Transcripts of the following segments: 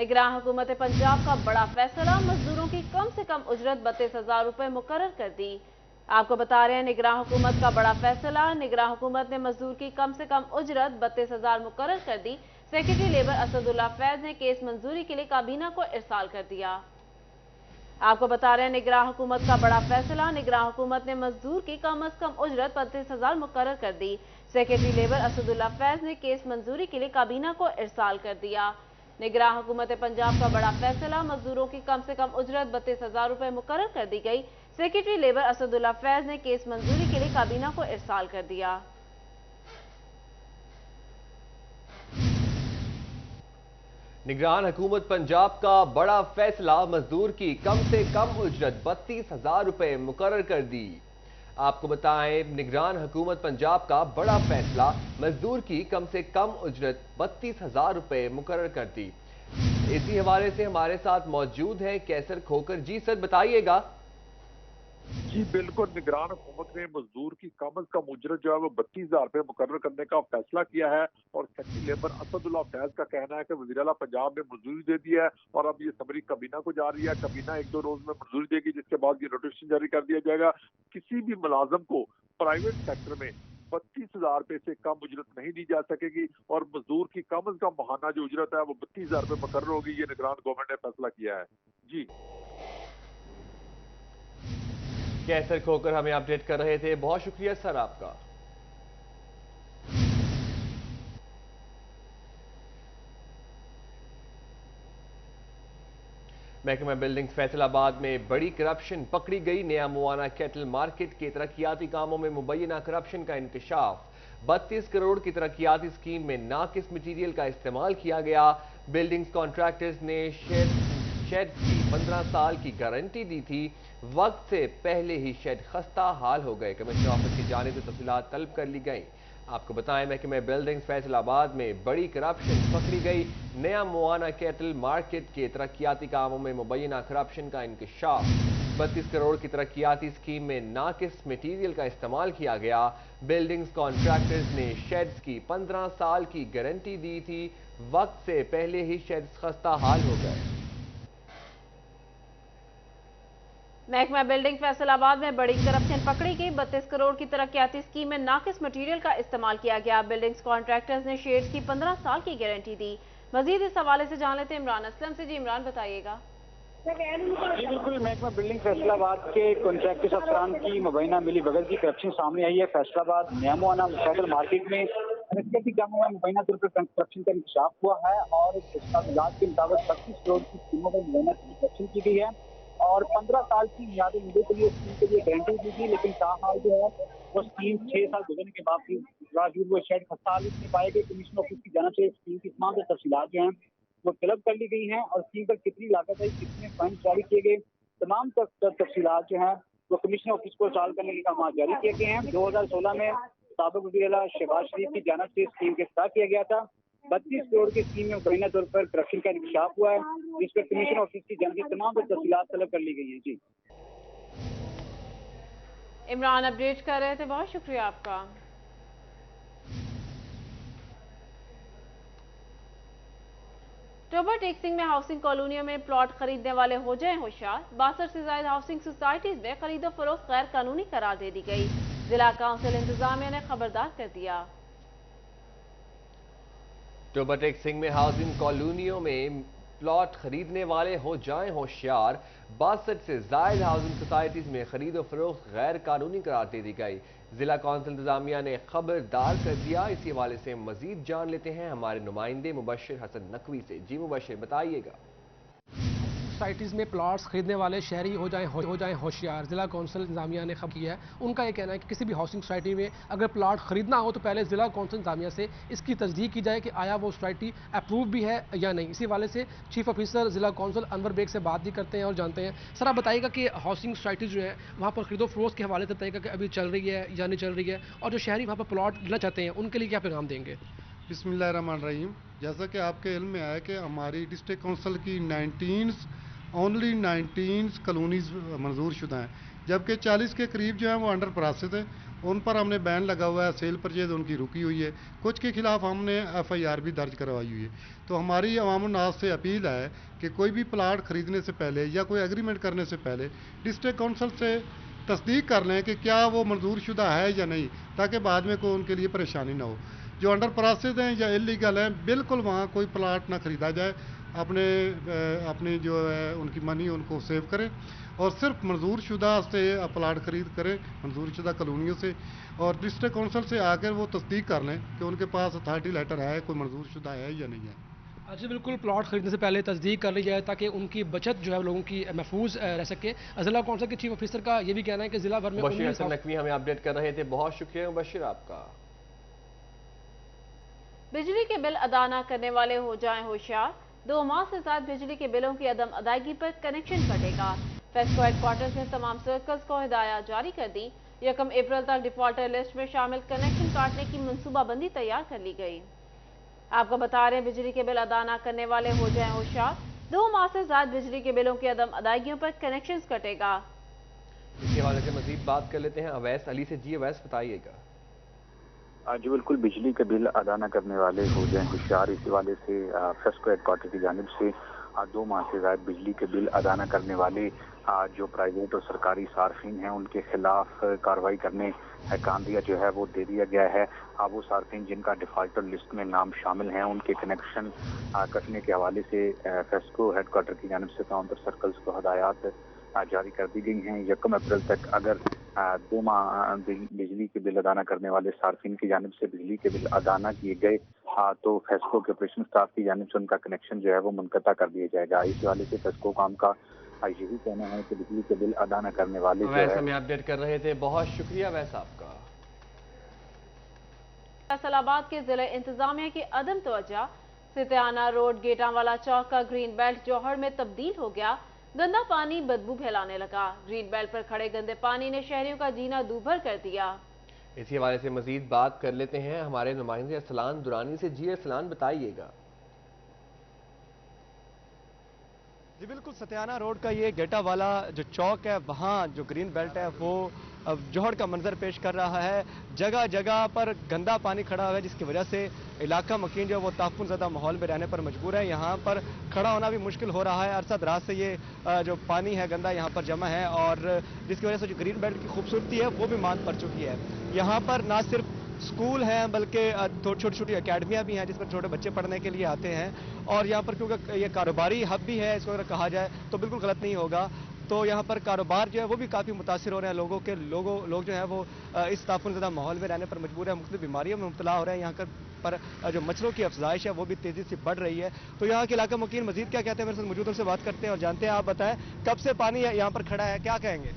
निगरान हुकूमत पंजाब का बड़ा फैसला, मजदूरों की कम से कम उजरत 32,000 रुपए मुकर्रर कर दी। आपको बता रहे हैं निगरान हुकूमत का बड़ा फैसला, निगरान हुकूमत ने मजदूर की कम से कम उजरत 32,000 मुकर्रर कर दी। सेक्रेटरी लेबर असदुल्ला फैज ने केस मंजूरी के लिए काबीना को इरसाल कर दिया। आपको बता रहे हैं निगरान हुकूमत का बड़ा फैसला, निगरान हुकूमत ने मजदूर की कम अज कम उजरत 32,000 मुकर्रर कर दी। सेक्रेटरी लेबर असदुल्ला फैज ने केस मंजूरी के लिए काबीना को इरसाल कर दिया। निगरान हुकूमत पंजाब का बड़ा फैसला, मजदूरों की कम से कम उजरत 32,000 रुपए मुकर्रर कर दी गई। सेक्रेटरी लेबर असदुल्ला फैज ने केस मंजूरी के लिए काबीना को इरसाल कर दिया। निगरान हुकूमत पंजाब का बड़ा फैसला, मजदूर की कम से कम उजरत 32,000 रुपए मुकर्रर कर दी। आपको बताएं निगरान हुकूमत पंजाब का बड़ा फैसला, मजदूर की कम से कम उजरत 32,000 रुपए मुकर्रर कर दी। इसी हवाले से हमारे साथ मौजूद है कैसर खोकर। जी सर बताइएगा। जी बिल्कुल, निगरान हुकूमत ने मजदूर की कम अज कम उजरत जो है वो 32,000 रुपए मुकर्रर करने का फैसला किया है। और सेक्रेटरी लेबर असदुल्ला फैज का कहना है कि वज़ीर आला पंजाब ने मंजूरी दे दी है और अब ये समरी कबीना को जा रही है। कबीना 1-2 रोज में मंजूरी देगी, जिसके बाद ये नोटिफिकेशन जारी कर दिया जाएगा। किसी भी मुलाजम को प्राइवेट सेक्टर में 32,000 रुपए से कम उजरत नहीं दी जा सकेगी और मजदूर की कम अज कम माहाना जो उजरत है वो 32,000 रुपए मुकर्रर होगी। ये निगरान गवर्नमेंट ने फैसला किया है। जी कैसर खोकर हमें अपडेट कर रहे थे, बहुत शुक्रिया सर आपका। महकमा बिल्डिंग्स फैसलाबाद में बड़ी करप्शन पकड़ी गई। नया मुआना कैटल मार्केट के तरक्याती कामों में मुबैना करप्शन का इंकशाफ। 32 करोड़ की तरक्याती स्कीम में नाकिस मटीरियल का इस्तेमाल किया गया। बिल्डिंग्स कॉन्ट्रैक्टर्स ने शेड की 15 साल की गारंटी दी थी। वक्त से पहले ही शेड खस्ता हाल हो गए। कमिश्नर ऑफिस की जानिब से तफसीलात तलब कर ली गई। आपको बताएं महकमा बिल्डिंग्स फैसलाबाद में बड़ी करप्शन पकड़ी गई। नया मुआना कैटल मार्केट के तरक्याती कामों में मुबैना करप्शन का इंकशाफ। 32 करोड़ की तरक्याती स्कीम में नाकिस मटीरियल का इस्तेमाल किया गया। बिल्डिंग्स कॉन्ट्रैक्टर्स ने शेड्स की 15 साल की गारंटी दी थी। वक्त से पहले ही शेड्स खस्ता हाल हो गए। महकमा बिल्डिंग फैसलाबाद में बड़ी करप्शन पकड़ी गई। 32 करोड़ की तरक्याती स्कीम में नाकिस मटीरियल का इस्तेमाल किया गया। बिल्डिंग्स कॉन्ट्रैक्टर्स ने शेड्स की 15 साल की गारंटी दी। मजीद इस हवाले से जान लेते हैं इमरान असलम से। जी इमरान बताइएगा। जी बिल्कुल, महकमा बिल्डिंग फैसलाबाद के कॉन्ट्रैक्टर्स अफसरान की मुबैना मिली भगत की करप्शन सामने आई है। फैसलाबाद नया मुआना कैटल मार्केट में तरक्याती कामों में मुबैना तौर पर करप्शन का इंकशाफ हुआ है और दस्तावेजात के मुताबिक 32 करोड़ की स्कीमों में मुबैना करप्शन की गई है और 15 साल की मियादी मुद्दे के लिए स्कीम के लिए गारंटी दी थी। लेकिन ताहाल जो है वो स्कीम 6 साल गुजरने के बावजूद वो शेड खस्ता हालत नहीं पाए गए। कमिश्नर ऑफिस की जानिब से स्कीम की तमाम तफसीलात जो हैं वो तलब कर ली गई हैं और स्कीम पर कितनी लागत आई, कितने फंड जारी किए गए, तमाम तफसीलात जो हैं वो कमिश्नर ऑफिस को चाल करने के काम जारी किए गए हैं। 2016 में साबिक वज़ीर आला शहबाज शरीफ की जानिब से स्कीम के इफ्ताह किया गया था। 32 करोड़ की स्कीम में मुबैना तौर पर करप्शन का इंकशाफ हुआ है, जिस पर कमिश्नर ऑफिस की जानिब से तमाम तफसीलात तलब कर ली गई हैं। जी इमरान अपडेट कर रहे थे, बहुत शुक्रिया आपका। टोबर टेक्सिंग में हाउसिंग कॉलोनियों में प्लॉट खरीदने वाले हो जाएं होशियार। 62 से ज्यादा हाउसिंग सोसाइटीज में खरीदो फरोख्त गैर कानूनी करार दे दी गई। जिला काउंसिल इंतजामिया ने खबरदार कर दिया। टोबरटेक सिंह में हाउसिंग कॉलोनियों में प्लॉट खरीदने वाले हो जाएं होशियार। 62 से जायद हाउसिंग सोसाइटीज में खरीदो फरोख्त गैर कानूनी करार दे दी गई। जिला कौंसिल इंतजामिया ने खबरदार कर दिया। इसी हवाले से मजीद जान लेते हैं हमारे नुमाइंदे मुबशिर हसन नकवी से। जी मुबशिर बताइएगा। सोसाइटीज़ में प्लॉट्स खरीदने वाले शहरी हो जाएं होशियार। जिला कौंसिल इंतजामिया ने खबर किया है। उनका ये कहना है कि किसी भी हाउसिंग सोसाइटी में अगर प्लॉट खरीदना हो तो पहले जिला कौंसिल इंतजामिया से इसकी तस्दीक की जाए कि आया वो सोसाइटी अप्रूव भी है या नहीं। इसी वाले से चीफ ऑफिसर जिला कौंसिल अनवर बेग से बात भी करते हैं और जानते हैं। सर आप बताइएगा कि हाउसिंग सोसाइटीज़ जो है वहाँ पर खरीदो फरोख्त के हवाले से बताइएगा कि अभी चल रही है या नहीं चल रही है, और जो शहरी वहाँ पर प्लॉट लेना चाहते हैं उनके लिए क्या पैगाम देंगे। बिस्मिल्लाहिर्रहमानिर्रहीम। जैसा कि आपके इल्म में है कि हमारी डिस्ट्रिक्ट काउंसिल की 19 कॉलोनीज मंजूर शुदा हैं, जबकि 40 के करीब जो है वो अंडर प्रोसेस है। उन पर हमने बैन लगा हुआ है, सेल परचेज उनकी रुकी हुई है, कुछ के खिलाफ हमने FIR भी दर्ज करवाई हुई है। तो हमारी अवाम-उन्नास से अपील है कि कोई भी प्लाट खरीदने से पहले या कोई एग्रीमेंट करने से पहले डिस्ट्रिक्ट काउंसिल से तस्दीक कर लें कि क्या वो मंजूरशुदा है या नहीं, ताकि बाद में कोई उनके लिए परेशानी ना हो। जो अंडर प्रोसेस हैं या इलीगल हैं, बिल्कुल वहाँ कोई प्लाट ना खरीदा जाए। अपनी जो है उनकी मनी उनको सेव करें और सिर्फ मंजूरशुदा से प्लाट खरीद करें, मंजूरशुदा कॉलोनियों से, और डिस्ट्रिक्ट काउंसिल से आकर वो तस्दीक कर लें कि उनके पास अथॉरिटी लेटर है, कोई मंजूरशुदा है या नहीं है। अच्छा, बिल्कुल प्लॉट खरीदने से पहले तस्दीक कर ली जाए ताकि उनकी बचत जो है लोगों की महफूज रह सके। जिला कौंसिल के चीफ ऑफिसर का ये भी कहना है कि जिला भर में बशीर हसन नकवी हमें अपडेट कर रहे थे, बहुत शुक्रिया बशीर आपका। बिजली के बिल अदा न करने वाले हो जाएं होशियार, 2 माह से ज्यादा बिजली के बिलों की अदम अदायगी पर कनेक्शन कटेगा। फेस्को हेडक्वार्टर्स ने तमाम सर्कल्स को हिदायत जारी कर दी। 1 अप्रैल तक डिफॉल्टर लिस्ट में शामिल कनेक्शन काटने की मनसूबाबंदी तैयार कर ली गई। आपको बता रहे हैं, बिजली के बिल अदा न करने वाले हो जाएं होशियार, 2 माह से ज्यादा बिजली के बिलों की अदम अदायगियों पर कनेक्शन कटेगा। इसके हवाले से मजीद बात कर लेते हैं अवैस अली से। जी अवैस, बताइएगा। जी बिल्कुल, बिजली के बिल अदा न करने वाले हो जाएं होशियार, इसी वाले से फेस्को हेडक्वार्टर की जानिब से 2 माह से ज्यादा बिजली के बिल अदा न करने वाले जो प्राइवेट और सरकारी सार्फिन हैं उनके खिलाफ कार्रवाई करने का दिया जो है वो दे दिया गया है। वो सार्फिन जिनका डिफॉल्टर लिस्ट में नाम शामिल हैं उनके कनेक्शन कटने के हवाले से फेस्को हेडक्वार्टर की जानिब से तमाम सर्कल्स को हदायत जारी कर दी गई हैं। 1 अप्रैल तक अगर 2 माह बिजली के बिल अदा न करने वाले सार्फिन की जानिब से बिजली के बिल अदा न किए गए तो फेस्को के ऑपरेशन स्टाफ की जानिब से उनका कनेक्शन जो है वो मुनक़ता कर दिया जाएगा। इस वाले से फेस्को काम का यही कहना है कि बिजली के बिल अदा न करने वाले जो है हमें अपडेट कर रहे थे, बहुत शुक्रिया वैसा आपका। फैसलाबाद के जिले इंतजामिया की अदम तवज्जो, सितियाना रोड गेटांवाला चौक का ग्रीन बेल्ट जौहर में तब्दील हो गया। गंदा पानी बदबू फैलाने लगा। ग्रीन बेल्ट पर खड़े गंदे पानी ने शहरियों का जीना दूभर कर दिया। इसी हवाले से मजीद बात कर लेते हैं हमारे नुमाइंदे अरसलान दुरानी से। जी अरसलान, बताइएगा। जी बिल्कुल, सतियाना रोड का ये गेटा वाला जो चौक है वहाँ जो ग्रीन बेल्ट है वो जौहर का मंजर पेश कर रहा है। जगह जगह पर गंदा पानी खड़ा हुआ है जिसकी वजह से इलाका मकीन जो है वो ताफुन ज़्यादा माहौल में रहने पर मजबूर है। यहाँ पर खड़ा होना भी मुश्किल हो रहा है। अरसा दराज से ये जो पानी है गंदा यहाँ पर जमा है और जिसकी वजह से जो ग्रीन बेल्ट की खूबसूरती है वो भी मांद पड़ चुकी है। यहाँ पर ना सिर्फ स्कूल हैं बल्कि छोटी छोटी अकेडमियाँ भी हैं जिस पर छोटे बच्चे पढ़ने के लिए आते हैं और यहाँ पर क्योंकि ये कारोबारी हब भी है, इसको अगर कहा जाए तो बिल्कुल गलत नहीं होगा। तो यहाँ पर कारोबार जो है वो भी काफ़ी मुतासिर हो रहे हैं। लोग जो है वो इस ताफुन ज़्यादा माहौल में रहने पर मजबूर है, मुख्तलिफ बीमारियों में मुब्तला हो रहे हैं। यहाँ पर जो मच्छरों की अफजाइश है वो भी तेज़ी से बढ़ रही है। तो यहाँ के इलाका मकीन मजीद क्या कहते हैं, मेरे साथ मौजूद उनसे बात करते हैं और जानते हैं। आप बताएं, कब से पानी यहाँ पर खड़ा है, क्या कहेंगे?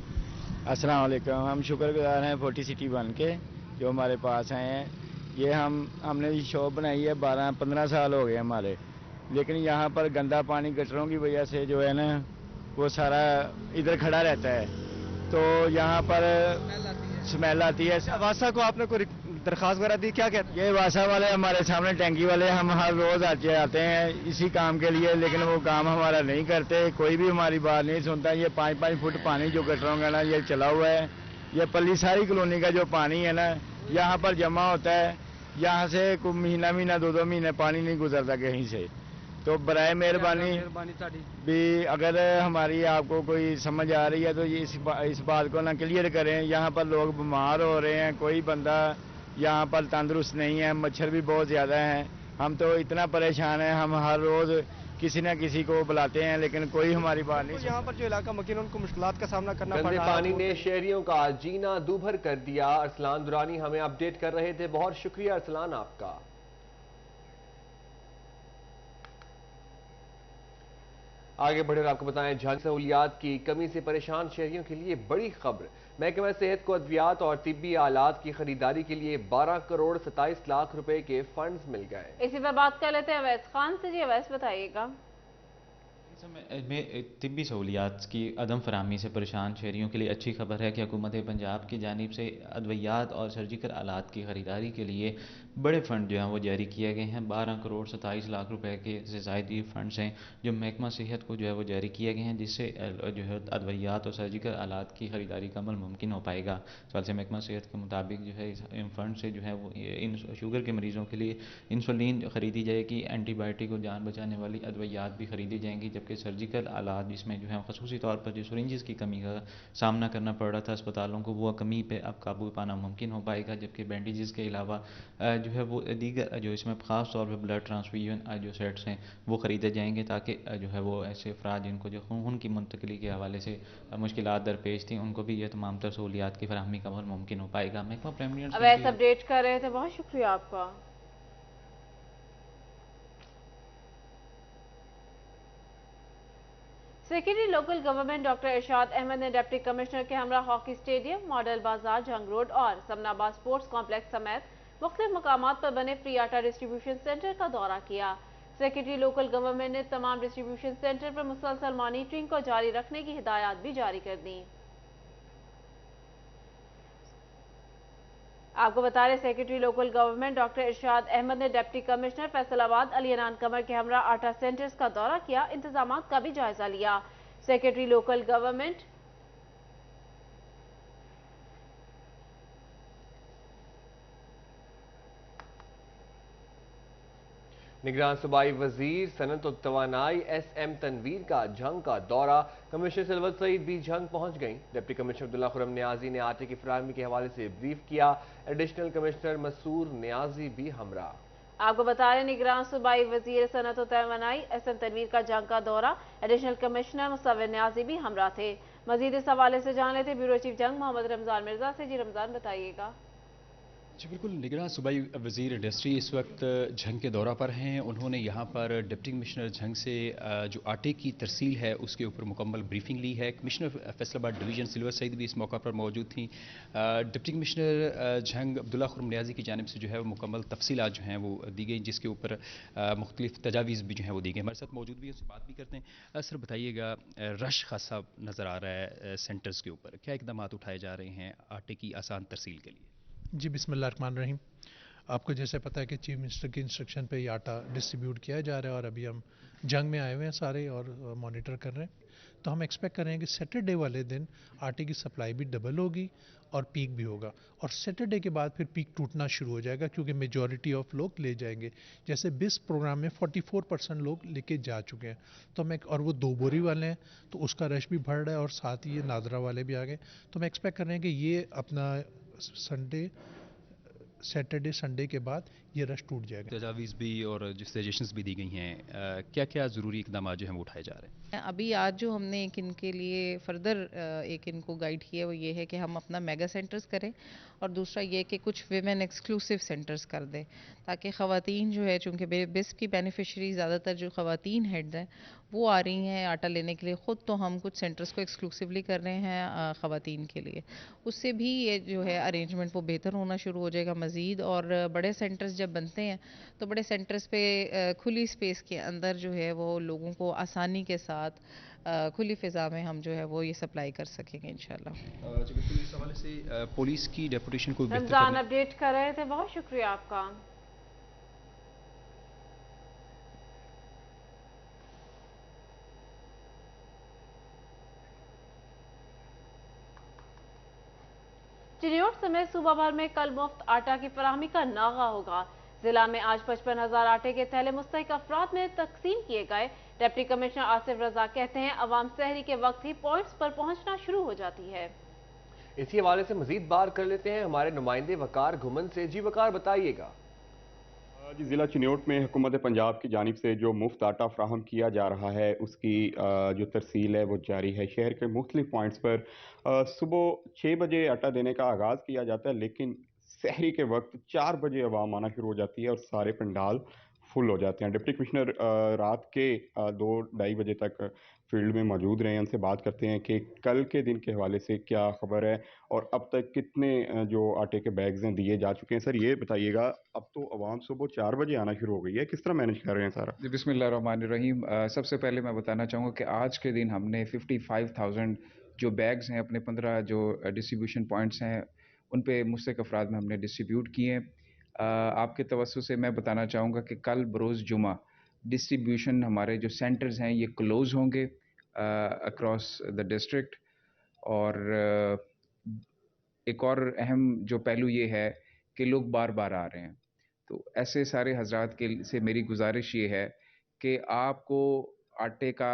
अस्सलाम वालेकुम। हम शुक्रगुजार हैं 40 सिटी बन के जो हमारे पास आए हैं। ये हमने ये शॉप बनाई है 12-15 साल हो गए हमारे, लेकिन यहाँ पर गंदा पानी गटरों की वजह से जो है ना वो सारा इधर खड़ा रहता है, तो यहाँ पर स्मेल आती है। वासा को आपने कोई दरखास्त वगैरह दी, क्या कहते हैं? ये वासा वाले हमारे सामने टैंकी वाले हम हर रोज आते हैं इसी काम के लिए, लेकिन वो काम हमारा नहीं करते, कोई भी हमारी बात नहीं सुनता। ये 5-5 फुट पानी जो गटरों का ना ये चला हुआ है, ये पल्ली सारी कॉलोनी का जो पानी है ना यहाँ पर जमा होता है। यहाँ से कोई महीना 2-2 महीने पानी नहीं गुजरता कहीं से। तो बराए मेहरबानी भी अगर हमारी आपको कोई समझ आ रही है तो ये इस बात को ना क्लियर करें। यहाँ पर लोग बीमार हो रहे हैं, कोई बंदा यहाँ पर तंदुरुस्त नहीं है, मच्छर भी बहुत ज़्यादा हैं। हम तो इतना परेशान हैं, हम हर रोज़ किसी न किसी को बुलाते हैं लेकिन कोई हमारी बात नहीं। यहाँ पर जो इलाका मकीन उनको मुश्किलात का सामना करना पड़ रहा है। पानी ने शहरियों का जीना दूभर कर दिया। अरसलान दुरानी हमें अपडेट कर रहे थे, बहुत शुक्रिया अरसलान आपका। आगे बढ़े और आपको बताएं, जहां सहूलियात की कमी से परेशान शहरियों के लिए बड़ी खबर। महकमा सेहत को अद्वियात और तिब्बी आलात की खरीदारी के लिए 12 करोड़ 27 लाख रुपए के फंड्स मिल गए। इसी पर बात कर लेते हैं अवैस खान से। जी अवैस, बताइएगा। में तिब्बी सहूलियात की अदम फराहमी से परेशान शहरियों के लिए अच्छी खबर है कि हुकूमत पंजाब की जानिब से अद्वियात और सर्जिकल आलात की ख़रीदारी के लिए बड़े फ़ंड जो हैं वो जारी किए गए हैं। 12 करोड़ 27 लाख रुपए के से ज़ायदी फ़ंड्स हैं जो महकमा सेहत को जो है वो जारी किए गए हैं, जिससे जो है अद्वियात और सर्जिकल आलात की ख़रीदारी का अमल मुमकिन हो पाएगा। साल से महकमा सेहत के मुताबिक जो है इन फ़ंड से जो है वो इन शुगर के मरीज़ों के लिए इंसुलिन ख़रीदी जाएगी, एंटीबायोटिक और जान बचाने वाली अद्वियात भी ख़रीदी जाएंगी, जबकि सर्जिकल आलात जिसमें जो है ख़ुसूसी तौर पर जो सिरिंजेस की कमी का सामना करना पड़ रहा था अस्पतालों को, वो कमी पे अब काबू पाना मुमकिन हो पाएगा। जबकि बैंडेजेस के अलावा जो है वो दीगर जो इसमें ख़ास तौर पर ब्लड ट्रांसफ्यूजन जो सेट्स हैं वो ख़रीदे जाएंगे, ताकि जो है वो ऐसे अफराद जिनको जो खून की मुंतकली के हवाले से मुश्किलात दरपेश थी उनको भी ये तमाम तर सहूलियात की फराहमी का अमल मुमकिन हो पाएगा। महकमा प्रीमियर अब ऐसा अपडेट कर रहे थे, बहुत शुक्रिया आपका। सेक्रेटरी लोकल गवर्नमेंट डॉक्टर इरशाद अहमद ने डिप्टी कमिश्नर के हमरा हॉकी स्टेडियम, मॉडल बाजार, जंग रोड और समनाबाद स्पोर्ट्स कॉम्प्लेक्स समेत मुख्तलिफ मकामात पर बने फ्री आटा डिस्ट्रीब्यूशन सेंटर का दौरा किया। सेक्रेटरी लोकल गवर्नमेंट ने तमाम डिस्ट्रीब्यूशन सेंटर पर मुसलसल मॉनिटरिंग को जारी रखने की हिदायत भी जारी कर दी। आपको बता रहे सेक्रेटरी लोकल गवर्नमेंट डॉक्टर इरशाद अहमद ने डिप्टी कमिश्नर फैसलाबाद अली अनान कमर के हमरा आटा सेंटर्स का दौरा किया, इंतजाम का भी जायजा लिया। सेक्रेटरी लोकल गवर्नमेंट निगरान सूबाई वजीर सनत और तवानाई SM तनवीर का झंग का दौरा, कमिश्नर सिलवत सईद भी झंग पहुंच गई। डिप्टी कमिश्नर अब्दुल्ला खुरम नियाजी ने आटे की फराहमी के हवाले से ब्रीफ किया। एडिशनल कमिश्नर मसूर नियाजी भी हमरा। आपको बता रहे निगरान सूबाई वजीर सनत और तवानाई SM तनवीर का झंग का दौरा, एडिशनल कमिश्नर मुसव्विर नियाजी भी हमरा थे। मजीद इस हवाले से जान लेते ब्यूरो चीफ जंग मोहम्मद रमजान मिर्जा से। जी रमजान, बताइएगा। जी बिल्कुल, निगरान सूबाई वज़ीर इंडस्ट्री इस वक्त झंग के दौरा पर हैं। उन्होंने यहाँ पर डिप्टी कमिश्नर झंग से जो आटे की तरसील है उसके ऊपर मुकम्मल ब्रीफिंग ली है। कमिश्नर फैसलाबाद डिवीज़न सिल्वर सईद भी इस मौका पर मौजूद थी। डिप्टी कमिश्नर झंग अब्दुल्ला खुरम नियाजी की जानिब से जो है वो मुकम्मल तफसीलात जो हैं वो दी गई, जिसके ऊपर मुख्तलिफ तजावीज़ भी जो हैं वो दी गई। हमारे साथ मौजूद भी है, उससे बात भी करते हैं। सर बताइएगा, रश खासा नज़र आ रहा है सेंटर्स के ऊपर, क्या इकदाम उठाए जा रहे हैं आटे की आसान तरसील के लिए? जी बिस्मिल्लाहिर्रहमानिर्रहीम। आपको जैसे पता है कि चीफ मिनिस्टर की इंस्ट्रक्शन पे ये आटा डिस्ट्रीब्यूट किया जा रहा है और अभी हम जंग में आए हुए हैं सारे और मॉनिटर कर रहे हैं। तो हम एक्सपेक्ट कर रहे हैं कि सैटरडे वाले दिन आटे की सप्लाई भी डबल होगी और पीक भी होगा, और सैटरडे के बाद फिर पीक टूटना शुरू हो जाएगा क्योंकि मेजॉरिटी ऑफ लोग ले जाएंगे। जैसे 20 प्रोग्राम में 44% लोग लेके जा चुके हैं, तो मैं और वो 2 बोरी वाले हैं तो उसका रश भी बढ़ रहा है और साथ ही ये नादरा वाले भी आ गए। तो मैं एक्सपेक्ट कर रहे हैं कि ये अपना सैटरडे संडे के बाद ये रश टूट जाएगा। तजावीज़ भी और जो सजेशंस भी दी गई हैं, क्या क्या ज़रूरी इकदाम जो हैं वो उठाए जा रहे हैं? अभी आज जो हमने एक इनके लिए फर्दर एक इनको गाइड किया वो ये है कि हम अपना मेगा सेंटर्स करें और दूसरा ये कि कुछ विमेन एक्सक्लूसिव सेंटर्स कर दें, ताकि ख़वातीन जो है, चूँकि बिस्प की बेनिफिशरी ज़्यादातर जो ख़वातीन हेड्स हैं वो आ रही हैं आटा लेने के लिए ख़ुद, तो हम कुछ सेंटर्स को एक्सक्लूसिवली कर रहे हैं ख़वातीन के लिए। उससे भी ये जो है अरेंजमेंट वो बेहतर होना शुरू हो जाएगा मज़ीद। और बड़े सेंटर्स जब बनते हैं तो बड़े सेंटर्स पे खुली स्पेस के अंदर जो है वो लोगों को आसानी के साथ खुली फ़िज़ा में हम जो है वो ये सप्लाई कर सकेंगे इंशाल्लाह। बिल्कुल, इस हवाले से पुलिस की डेपुटेशन को रमजान अपडेट कर रहे थे, बहुत शुक्रिया आपका। चिन्योट समेत सूबा भर में कल मुफ्त आटा की फराहमी का नागा होगा। जिला में आज 55,000 आटे के थैले मुस्तहिक अफराद में तकसीम किए गए। डिप्टी कमिश्नर आसिफ रजा कहते हैं अवाम सहरी के वक्त ही पॉइंट्स पर पहुंचना शुरू हो जाती है। इसी हवाले से मजीद बात कर लेते हैं हमारे नुमाइंदे वकार घुमन से। जी वकार, बताइएगा। जी, ज़िला चिन्योट में हुकूमत पंजाब की जानिब से जो मुफ्त आटा फ्राहम किया जा रहा है उसकी जो तरसील है वो जारी है। शहर के मुख्तलिफ पॉइंट्स पर सुबह 6 बजे आटा देने का आगाज़ किया जाता है, लेकिन सहरी के वक्त 4 बजे अवाम आना शुरू हो जाती है और सारे पंडाल फुल हो जाते हैं। डिप्टी कमिश्नर रात के 2-2:30 बजे तक फील्ड में मौजूद रहे हैं। उनसे बात करते हैं कि कल के दिन के हवाले से क्या खबर है और अब तक कितने जो आटे के बैग्स हैं दिए जा चुके हैं। सर ये बताइएगा, अब तो आवाम सुबह 4 बजे आना शुरू हो गई है, किस तरह मैनेज कर रहे हैं सारा? जी बिस्मिल्लाहिर्रहमानिर्रहीम। सबसे पहले मैं बताना चाहूँगा कि आज के दिन हमने 55,000 जो बैग्स हैं अपने 15 जो डिस्ट्रीब्यूशन पॉइंट्स हैं उन पे मुस्तहिक अफराद में हमने डिस्ट्रीब्यूट किए हैं। आपके तवज्जो से मैं बताना चाहूँगा कि कल बरोज़ जुमा डिस्ट्रीब्यूशन हमारे जो सेंटर्स हैं ये क्लोज़ होंगे अक्रॉस द डिस्ट्रिक्ट। और एक और अहम जो पहलू ये है कि लोग बार बार आ रहे हैं, तो ऐसे सारे हजरात के से मेरी गुजारिश ये है कि आपको आटे का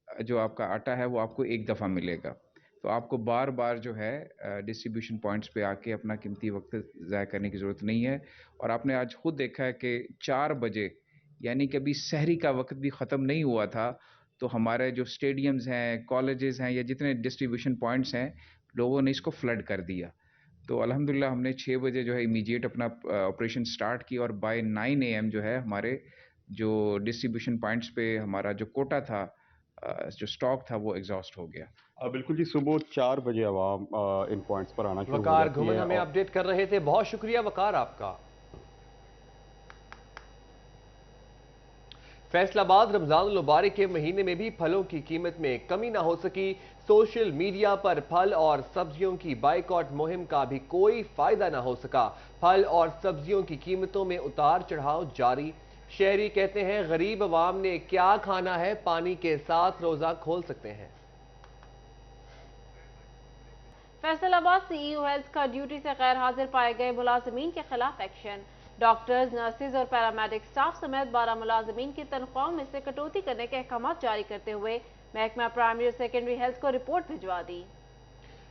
जो आपका आटा है वो आपको एक दफ़ा मिलेगा, तो आपको बार बार जो है डिस्ट्रीब्यूशन पॉइंट्स पे आके अपना कीमती वक्त ज़ाया करने की ज़रूरत नहीं है। और आपने आज खुद देखा है कि 4 बजे यानी कि अभी सहरी का वक्त भी ख़त्म नहीं हुआ था, तो हमारे जो स्टेडियम्स हैं, कॉलेजेस हैं या जितने डिस्ट्रीब्यूशन पॉइंट्स हैं, लोगों ने इसको फ्लड कर दिया। तो अल्हम्दुलिल्लाह हमने 6 बजे जो है इमीडिएट अपना ऑपरेशन स्टार्ट किया और बाय 9 AM जो है हमारे जो डिस्ट्रीब्यूशन पॉइंट्स पे हमारा जो कोटा था, जो स्टॉक था वो एग्जॉस्ट हो गया। बिल्कुल जी, सुबह 4 बजे आवाम इन पॉइंट्स पर आना शुरू हो वकार जाती घुमन है। हमें अपडेट कर रहे थे, बहुत शुक्रिया वकार आपका। फैसलाबाद रमजान मुबारक के महीने में भी फलों की कीमत में कमी ना हो सकी। सोशल मीडिया पर फल और सब्जियों की बाइकॉट मुहिम का भी कोई फायदा ना हो सका। फल और सब्जियों की कीमतों में उतार चढ़ाव जारी। शहरी कहते हैं गरीब अवाम ने क्या खाना है, पानी के साथ रोजा खोल सकते हैं। फैसलाबाद सीईओ हेल्थ का ड्यूटी से गैर हाजिर पाए गए मुलाजमीन के खिलाफ एक्शन। डॉक्टर्स, नर्सेज और पैरामेडिक स्टाफ समेत 12 मुलाजमीन की तनख्वाहों में से कटौती करने के अहकाम जारी करते हुए महकमा प्राइमरी और सेकेंडरी हेल्थ को रिपोर्ट भिजवा दी।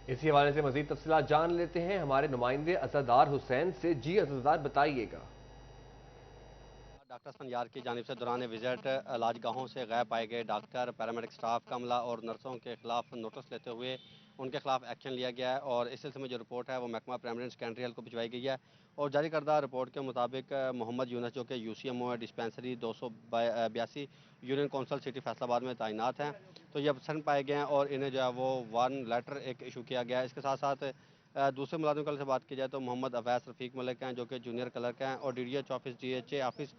इसी हवाले से मजीद तफसीलात जान लेते हैं हमारे नुमाइंदे असदार हुसैन से। जी असदार, बताइएगा। डॉक्टर संयार की जानिब से दौरान विजिट इलाजगाहों से गैर पाए गए डॉक्टर, पैरामेडिक स्टाफ का अमला और नर्सों के खिलाफ नोटिस लेते हुए उनके खिलाफ एक्शन लिया गया है और इस सिलसिले में जो रिपोर्ट है वो महकमा प्राइमरी एंड सेकेंडरी हेल्थ को भिजवाई गई है। और जारी करदा रिपोर्ट के मुताबिक मोहम्मद यूनस जो कि UCMO है dispensary 282 union council city Faisalabad में तैनात हैं, तो ये एब्सेंट पाए गए हैं और इन्हें जो है वो 1 लेटर एक इशू किया गया है। इसके साथ साथ दूसरे मुलाजिम कल से बात की जाए तो मोहम्मद अवैस रफ़ीक मलिक हैं जो कि जूनियर क्लर्क हैं और DDH ऑफिस DHA ऑफिस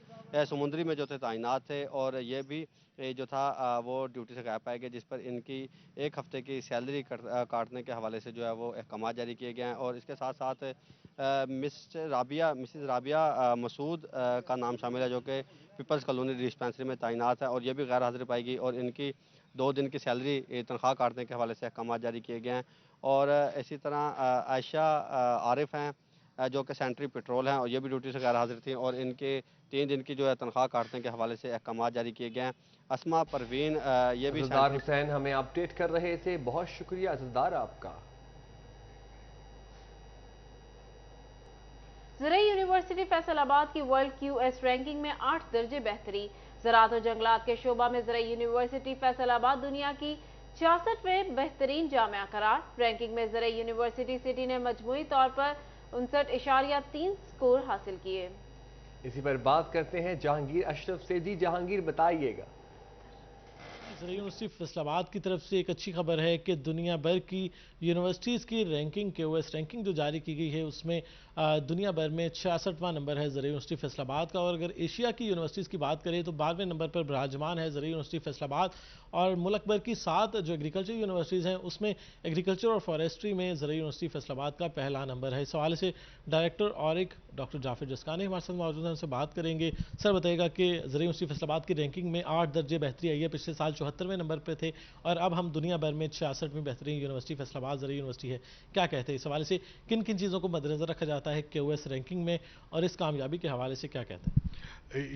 समुंदरी में जो थे तैनात थे और ये भी जो था वो ड्यूटी से गायब पाए गए, जिस पर इनकी 1 हफ्ते की सैलरी काटने के हवाले से जो है वो अहकाम जारी किए गए हैं। और इसके साथ साथ मिसिज़ राबिया मसूद का नाम शामिल है जो कि पीपल्स कॉलोनी डिस्पेंसरी में तैनात है और ये भी गैर हाजिर पाई गई और इनकी 2 दिन की सैलरी तनख्वाह काटने के हवाले से अहकाम जारी किए गए हैं। और इसी तरह आयशा आरिफ हैं जो कि सेंट्री पेट्रोल हैं और ये भी ड्यूटी से गैर हाजिर थी और इनके 3 दिन की जो है तनख्वाह काटने के हवाले से अहकाम जारी किए गए हैं। असमा परवीन ये भी असदार हुसैन हमें अपडेट कर रहे थे, बहुत शुक्रिया असदार आपका। ज़राई यूनिवर्सिटी फैसलाबाद की वर्ल्ड QS रैंकिंग में 8 दर्जे बेहतरी। ज़राअत और जंगलात के शोबा में ज़राई यूनिवर्सिटी फैसलाबाद दुनिया की 66वें बेहतरीन जामिया करार। रैंकिंग में ज़राई यूनिवर्सिटी सिटी ने मजमूई तौर पर 59.3 स्कोर हासिल किए। इसी पर बात करते हैं जहांगीर अशरफ से। जी जहांगीर, बताइएगा। ज़राई यूनिवर्सिटी फैसलाबाद की तरफ से एक अच्छी खबर है कि दुनिया भर की यूनिवर्सिटीज़ की रैंकिंग QS रैंकिंग जो जारी की गई है उसमें दुनिया भर में 66वां नंबर है ज़राई यूनिवर्सिटी फैसलाबाद का। और अगर एशिया की यूनिवर्सिटीज़ की बात करें तो 12वें नंबर पर विराजमान है ज़राई यूनिवर्सिटी फैसलाबाद। और मुल्क भर की 7 जो एग्रीकल्चर यूनिवर्सिटीज़ हैं उसमें एग्रीकल्चर और फॉरेस्ट्री में ज़राई यूनिवर्सिटी फैसलाबाद का पहला नंबर है। इस हवाले से डायरेक्टर ऑरिक डॉक्टर जाफिर जसकानी हमारे साथ मौजूद हैं, उनसे बात करेंगे। सर बताइएगा कि ज़राई यूनिवर्सिटी फैसलाबाद की रैंकिंग में 8 दर्जे बेहतरी आई है, पिछले साल 74वें नंबर पर थे और अब हम दुनिया भर में 66वीं बेहतरीन यूनिवर्सिटी फैसलाबाद ज़राई यूनिवर्सिटी है। क्या कहते हैं इस हवाले से, किन किन चीज़ों को मद्देनजर रखा जाता है QS रैंकिंग में और इस कामयाबी के हवाले से क्या कहते हैं?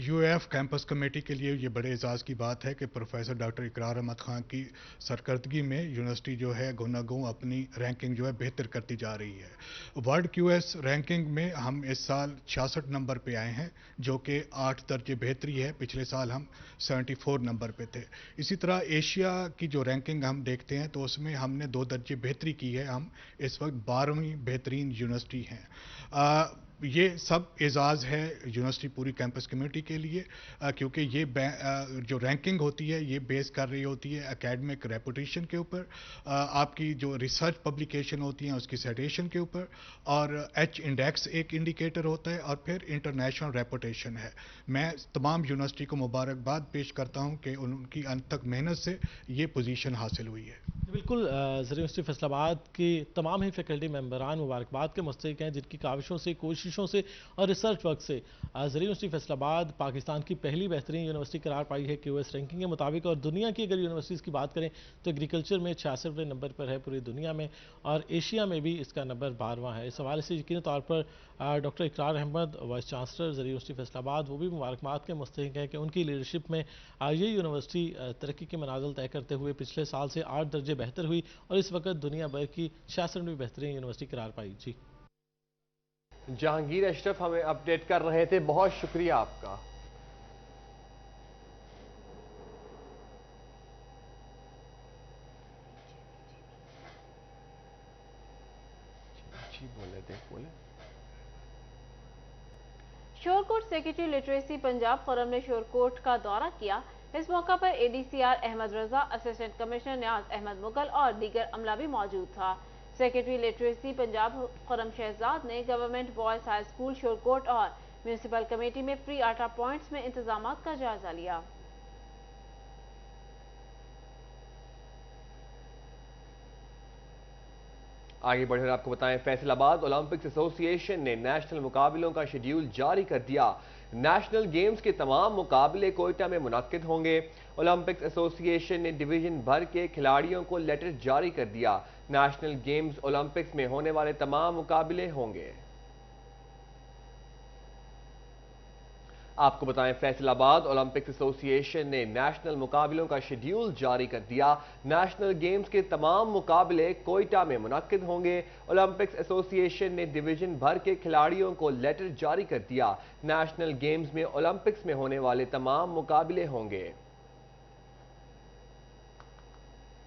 UAF कैंपस कमेटी के लिए ये बड़े एजाज़ की बात है कि प्रोफेसर डॉक्टर इकरार अहमद खान की सरकर्दगी में यूनिवर्सिटी जो है गुनागों अपनी रैंकिंग जो है बेहतर करती जा रही है। वर्ल्ड QS रैंकिंग में हम इस साल 66 नंबर पे आए हैं जो कि 8 दर्जे बेहतरी है, पिछले साल हम 74 नंबर पे थे। इसी तरह एशिया की जो रैंकिंग हम देखते हैं तो उसमें हमने 2 दर्जे बेहतरी की है, हम इस वक्त 12वीं बेहतरीन यूनिवर्सिटी हैं। ये सब एजाज़ है यूनिवर्सिटी पूरी कैंपस कम्युनिटी के लिए, क्योंकि ये जो रैंकिंग होती है ये बेस कर रही होती है एकेडमिक रेपुटेशन के ऊपर, आपकी जो रिसर्च पब्लिकेशन होती हैं उसकी साइटेशन के ऊपर, और एच इंडेक्स एक इंडिकेटर होता है, और फिर इंटरनेशनल रेपुटेशन है। मैं तमाम यूनिवर्सिटी को मुबारकबाद पेश करता हूँ कि उनकी अंत तक मेहनत से ये पोजीशन हासिल हुई है। बिल्कुल, ज़रिया यूनिवर्सिटी फैसलाबाद के तमाम ही फैकल्टी मेंबरान मुबारकबाद के मुस्तहिक हैं, जिनकी काविशों से, कोशिशों से और रिसर्च वर्क से ज़रिया यूनिवर्सिटी फैसलाबाद पाकिस्तान की पहली बेहतरीन यूनिवर्सिटी करार पाई है QS रैंकिंग के मुताबिक। और दुनिया की अगर यूनिवर्सिटीज़ की बात करें तो एग्रीकल्चर में 66वें नंबर पर है पूरी दुनिया में, और एशिया में भी इसका नंबर 12वां है। इस हवाले से यकीनी तौर पर डॉक्टर इकरार अहमद, वाइस चांसलर ज़रिया यूनिवर्सिटी फैसलाबाद, वो भी मुबारकबाद के मुस्तहिक हैं कि उनकी लीडरशिप में ये यूनिवर्सिटी तरक्की के मनाजिल तय करते हुए पिछले साल से 8 दर्जे बेहतर हुई और इस वक्त दुनिया भर की 66वीं बेहतरीन यूनिवर्सिटी करार पाई। जी, जहांगीर अशरफ हमें अपडेट कर रहे थे, बहुत शुक्रिया आपका। बोले शोरकोट सेक्रेटरी लिटरेसी पंजाब खुर्रम ने शोरकोट का दौरा किया। इस मौका पर ADCR अहमद रजा, असिस्टेंट कमिश्नर न्याज अहमद मुगल और दीगर अमला भी मौजूद था। सेक्रेटरी लिटरेसी पंजाब खुर्रम शहजाद ने government boys high school Shorkot और म्यूनिसिपल कमेटी में फ्री आटा पॉइंट्स में इंतजाम का जायजा लिया। आगे बढ़कर आपको बताएं, फैसलाबाद ओलंपिक्स एसोसिएशन ने नेशनल मुकाबलों का शेड्यूल जारी कर दिया। नेशनल गेम्स के तमाम मुकाबले कोयटा में मुनक्किद होंगे। ओलंपिक्स एसोसिएशन ने डिवीजन भर के खिलाड़ियों को लेटर जारी कर दिया। नेशनल गेम्स ओलंपिक्स में होने वाले तमाम मुकाबले होंगे। आपको बताएं, फैसलाबाद ओलंपिक्स एसोसिएशन ने नेशनल मुकाबलों का शेड्यूल जारी कर दिया। नेशनल गेम्स के तमाम मुकाबले कोयटा में मुनक्किद होंगे। ओलंपिक्स एसोसिएशन ने डिवीजन भर के खिलाड़ियों को लेटर जारी कर दिया। नेशनल गेम्स में ओलंपिक्स में होने वाले तमाम मुकाबले होंगे।